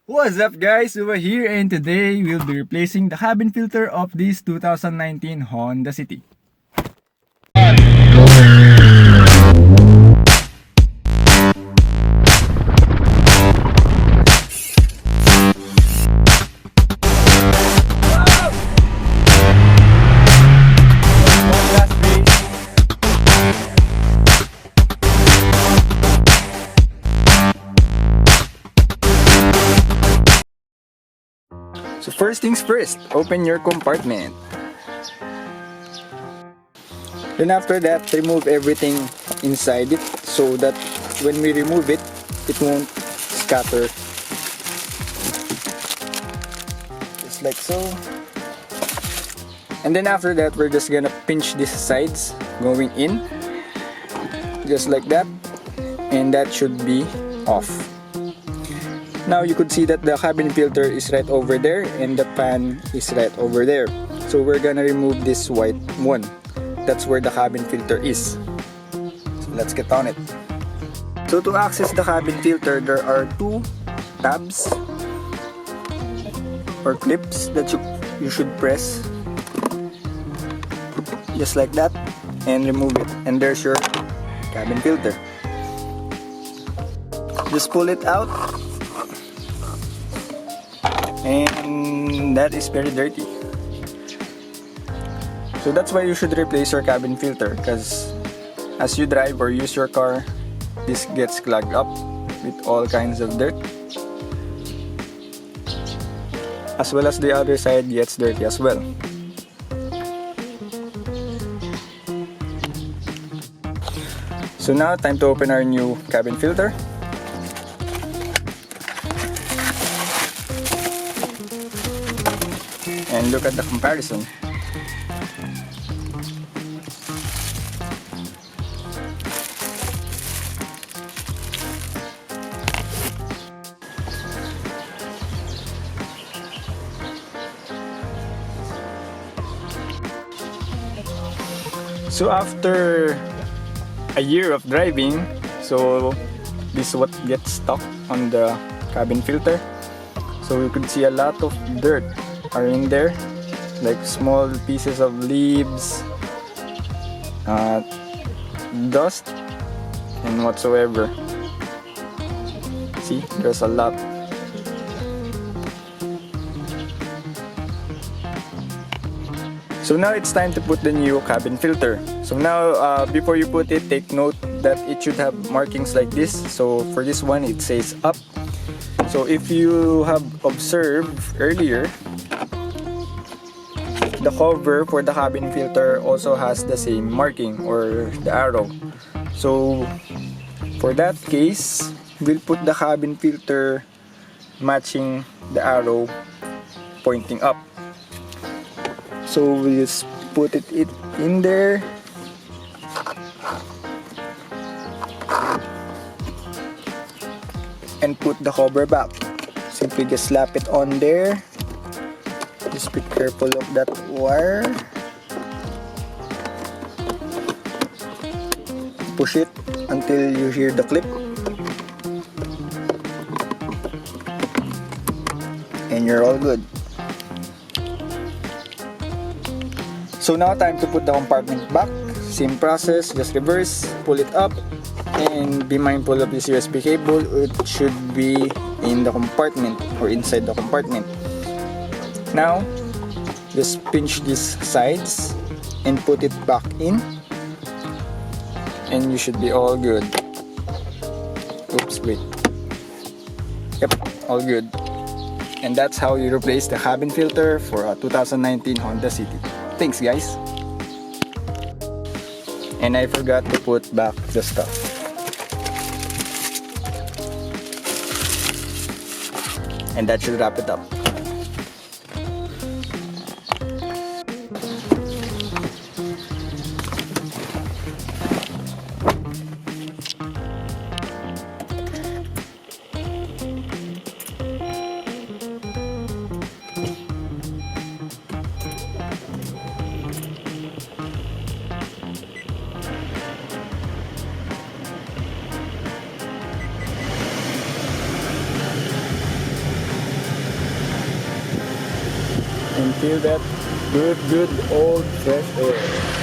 What's up guys, Uwa here, and today we'll be replacing the cabin filter of this 2019 Honda City. So first things first, open your compartment. Then after that, remove everything inside it so that when we remove it, it won't scatter. Just like so. And then after that, we're just gonna pinch these sides going in. Just like that. And that should be off. Now you could see that the cabin filter is right over there and the fan is right over there. So we're gonna remove this white one. That's where the cabin filter is. So let's get on it. So to access the cabin filter, there are two tabs or clips that you should press. Just like that, and remove it. And there's your cabin filter. Just pull it out. And that is very dirty. So that's why you should replace your cabin filter, because as you drive or use your car, this gets clogged up with all kinds of dirt, as well as the other side gets dirty as well. So now time to open our new cabin filter. And look at the comparison. So after a year of driving, so this is what gets stuck on the cabin filter. So you could see a lot of dirt are in there, like small pieces of leaves, dust, and whatsoever. See, there's a lot. So now it's time to put the new cabin filter. So now before you put it, take note that it should have markings like this. So for this one, it says up. So if you have observed earlier, the cover for the cabin filter also has the same marking or the arrow. So for that case, we'll put the cabin filter matching the arrow pointing up. So we'll just put it in there. And put the cover back. Simply just slap it on there. Just be careful of that wire. Push it until you hear the clip. And you're all good. So now time to put the compartment back. Same process, just reverse, pull it up, and be mindful of this USB cable. It should be in the compartment or inside the compartment. Now, just pinch these sides and put it back in, and you should be all good. Oops, wait. Yep, all good. And that's how you replace the cabin filter for a 2019 Honda City. Thanks guys. And I forgot to put back the stuff. And that should wrap it up. feel that good old fresh air.